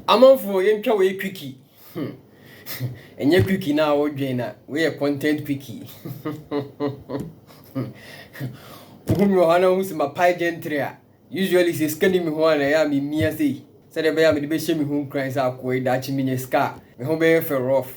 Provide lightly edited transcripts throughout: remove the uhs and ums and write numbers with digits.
I'm on for yentwa we quickie. Enye quickie na wo dwen we a content quickie. Uhumi ohana hu se my pie gentry a. Usually say scanning me ho na ya me mia sei. Say de be ya me de be hye me hu kran say akoi da chi me nye ska. Me ho be fe rough.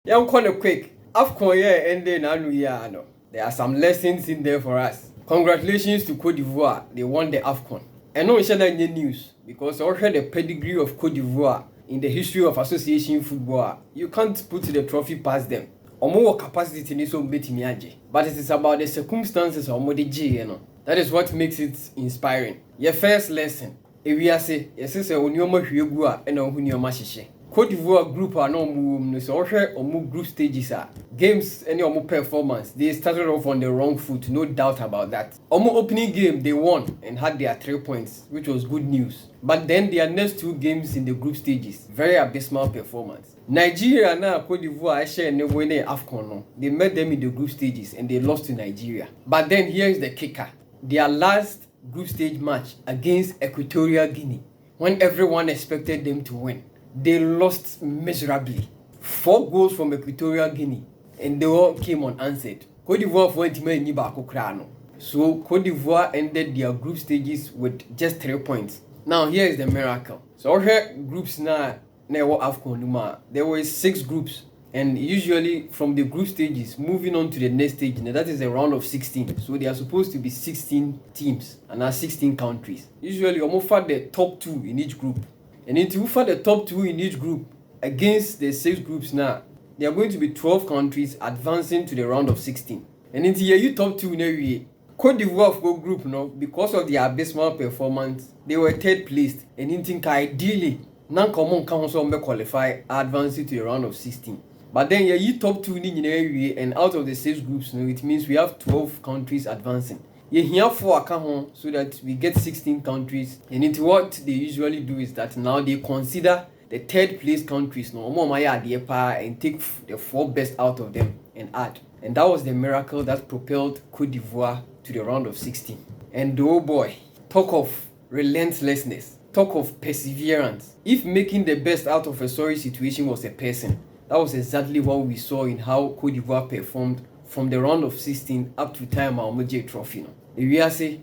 Young corner quick. AFCON ending anu year no. There are some lessons in there for us. Congratulations to Cote d'Ivoire. They won the AFCON. And no share that news because I heard the pedigree of Cote d'Ivoire in the history of association football. You can't put the trophy past them. Omo capacity ni so betimi age. But it is about the circumstances of Modiji, you know. That is what makes it inspiring. Your first lesson. If we are say, yes, say onioma hwegu a na ohu nioma hyehyɛ. Cote d'Ivoire group are no move so group stages are games any performance. They started off on the wrong foot, no doubt about that. Opening game they won and had their 3 points, which was good news. But then their next 2 games in the group stages, very abysmal performance. Nigeria now Cote d'Ivoire share and win AFCON. No. They met them in the group stages and they lost to Nigeria. But then here is the kicker. Their last group stage match against Equatorial Guinea, when everyone expected them to win, they lost miserably. 4 goals from Equatorial Guinea, and they all came unanswered. Cote d'Ivoire went to So Cote d'Ivoire ended their group stages with just 3 points. Now here is the miracle. So our groups now AFCON. There were 6 groups, and usually from the group stages, moving on to the next stage, and that is a round of 16. So they are supposed to be 16 teams and now 16 countries. Usually almost for the top 2 in each group. And if for the top 2 in each group against the 6 groups now, there are going to be 12 countries advancing to the round of 16. And in the year top 2 in every year, Cote d'Ivoire group no, because of their abysmal performance, they were 3rd placed. And in think ideally, non-common council may qualify advancing to the round of 16. But then you top 2 in every year, and out of the 6 groups, no, it means we have 12 countries advancing. You here for account so that we get 16 countries, and into what they usually do is that now they consider the 3rd place countries no and take the 4 best out of them and add. And that was the miracle that propelled Cote d'Ivoire to the round of 16. And oh boy, talk of relentlessness, talk of perseverance. If making the best out of a sorry situation was a person, that was exactly what we saw in how Cote d'Ivoire performed from the round of 16 up to time our major trophy. No. If you say,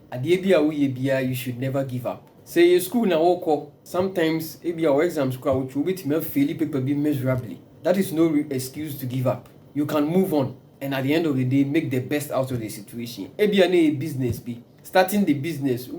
you should never give up. Say your school na woko, sometimes our exams which will be fail paper be miserably. That is no excuse to give up. You can move on and at the end of the day make the best out of the situation. A business be starting the business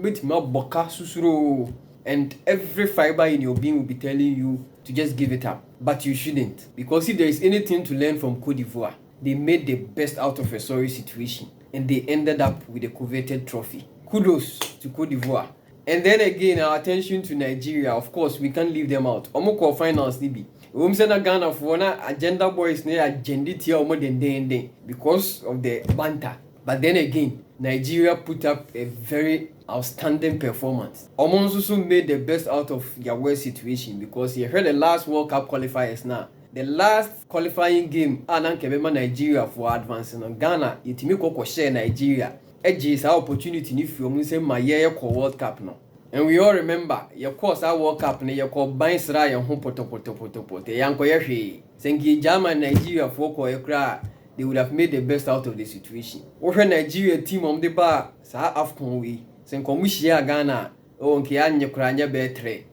and every fiber in your being will be telling you to just give it up. But you shouldn't, because if there is anything to learn from Cote d'Ivoire, they made the best out of a sorry situation and they ended up with a coveted trophy. Kudos to Cote d'Ivoire. And then again, our attention to Nigeria. Of course, we can't leave them out. Omoko finals nibi. Umsena Ghana for na agenda boys ne agenda tia omo den because of the banter. But then again, Nigeria put up a very outstanding performance. Omonsusu made the best out of their worst situation because you heard the last World Cup qualifiers now. The last qualifying game, Kebema Nigeria for advancing on Ghana, Itimiko share Nigeria. Edge is our opportunity if you say my year World Cup now. And we all remember, your course our World Cup, you call Bainsra and home potopotopotopote, Yanko Yashi, Sengi Jama Nigeria for Koyakra, they would have made the best out of the situation. Over Nigeria team on the bar, Sa AFCON we, Senkomishia Ghana, oh, Kianya Kranya Betre.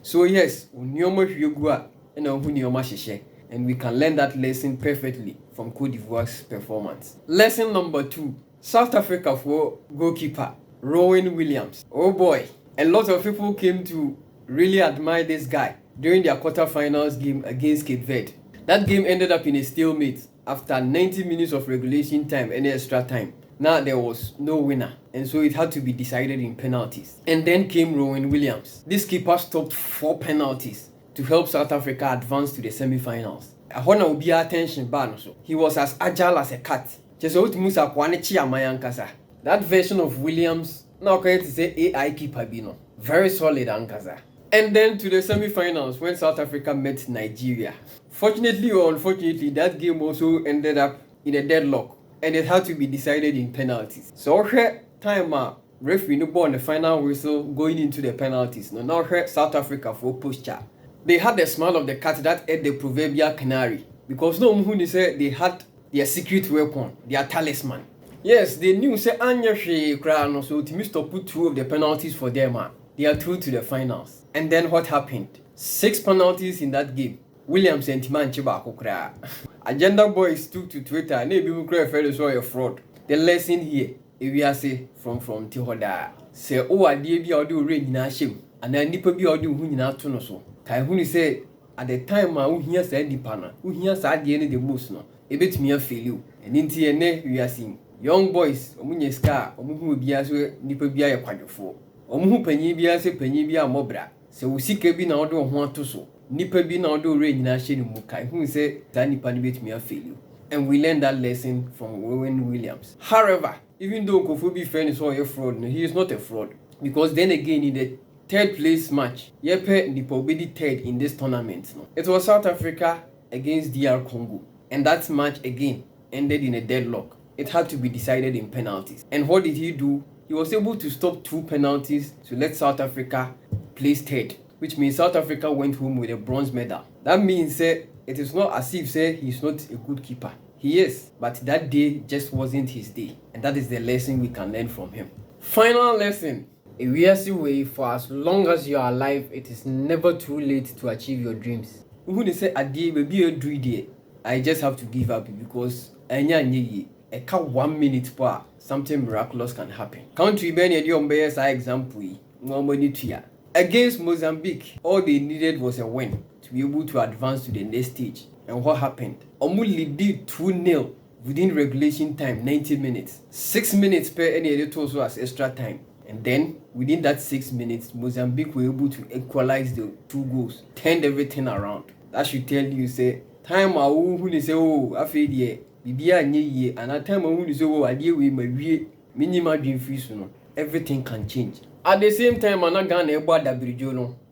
So, yes, Unyomo Yugua. And we can learn that lesson perfectly from Cote d'Ivoire's performance. Lesson number 2. South Africa for goalkeeper Rowan Williams. Oh boy, a lot of people came to really admire this guy during their quarterfinals game against Cape Verde. That game ended up in a stalemate after 90 minutes of regulation time and extra time. Now there was no winner, and so it had to be decided in penalties. And then came Rowan Williams. This keeper stopped 4 penalties to help South Africa advance to the semi-finals. I want to be attention, he was as agile as a cat. That version of Williams, now can say AI keeper bino. Very solid Ankasa. And then to the semi-finals when South Africa met Nigeria. Fortunately or unfortunately, that game also ended up in a deadlock and it had to be decided in penalties. So time referee no ball on the final whistle going into the penalties. Now South Africa for posture. They had the smell of the cat that ate the proverbial canary because no one said they had their secret weapon, their talisman. Yes, they knew say Anya Krano, so to put 2 of the penalties for them. They are through to the finals. And then what happened? 6 penalties in that game. Williams and Timan Chibako kra. Agenda boys took to Twitter and they people cry for a fraud. The lesson here, if we are say from Tihoda. Say oh I dear be do rain in shame. And then nipper be do who in our tunnel so. Kai Huni say at the time who hears the panel, who hears at the end of the most no. A bit me a fail you. And in TNA we are seeing young boys, Omunye Scar, Omu be as well nipper be a quadrofo. Omu penny be as a penny be a mobra. So we see Kebi now do want to so. Nipa bi na odo rain na hye mu kai hu say that nipa ni betumi afeel you. And we learned that lesson from Owen Williams. However, even though Kofobi friend is a fraud, he is not a fraud because then again in the 3rd place match, Yepe nipa obedi 3rd in this tournament. It was South Africa against DR Congo, and that match again ended in a deadlock. It had to be decided in penalties. And what did he do? He was able to stop 2 penalties to let South Africa place 3rd. Which means South Africa went home with a bronze medal. That means it is not as if he's not a good keeper. He is, but that day just wasn't his day. And that is the lesson we can learn from him. Final lesson. A real way for as long as you are alive, it is never too late to achieve your dreams. Who they say a day maybe a dream, I just have to give up because a 1 minute per something miraculous can happen. Country Ben example. Against Mozambique, all they needed was a win to be able to advance to the next stage. And what happened? Omuli did 2-0 within regulation time, 90 minutes. 6 minutes per any editor also as extra time. And then, within that 6 minutes, Mozambique were able to equalize the 2 goals, turned everything around. That should tell you, say, time I who say, oh, I feel yeah, Bibia nye, and at time I who say, oh, I deal with my minimal dream fees, everything can change. At the same time, I'm not Ghana about that bridge,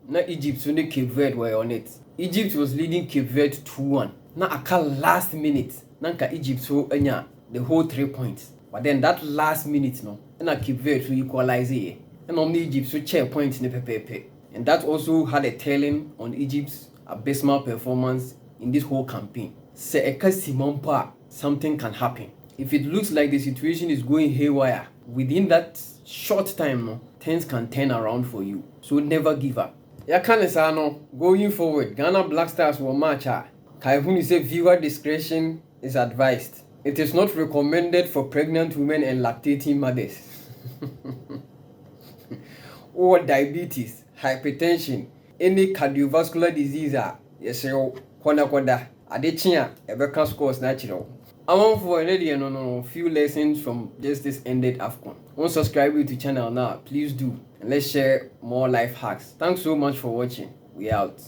na Egypt so Cape Verde were on it. Egypt was leading Cape Verde 2-1. Na aka last minute, nanka Egypt so enya the whole 3 points. But then that last minute na Cape Verde so equalize it. And only Egypt so share points in the pepe. And that also had a telling on Egypt's abysmal performance in this whole campaign. Se eka Simon pa, something can happen. If it looks like the situation is going haywire, within that short time, things can turn around for you. So never give up. Going forward, Ghana Black Stars will match her. Kaihuni say viewer discretion is advised. It is not recommended for pregnant women and lactating mothers. Or diabetes, hypertension, any cardiovascular disease yes, kwanda adechia ebeka scores natural. I want for a few lessons from just this ended AFCON. Don't subscribe to the channel now, please do. And let's share more life hacks. Thanks so much for watching. We out.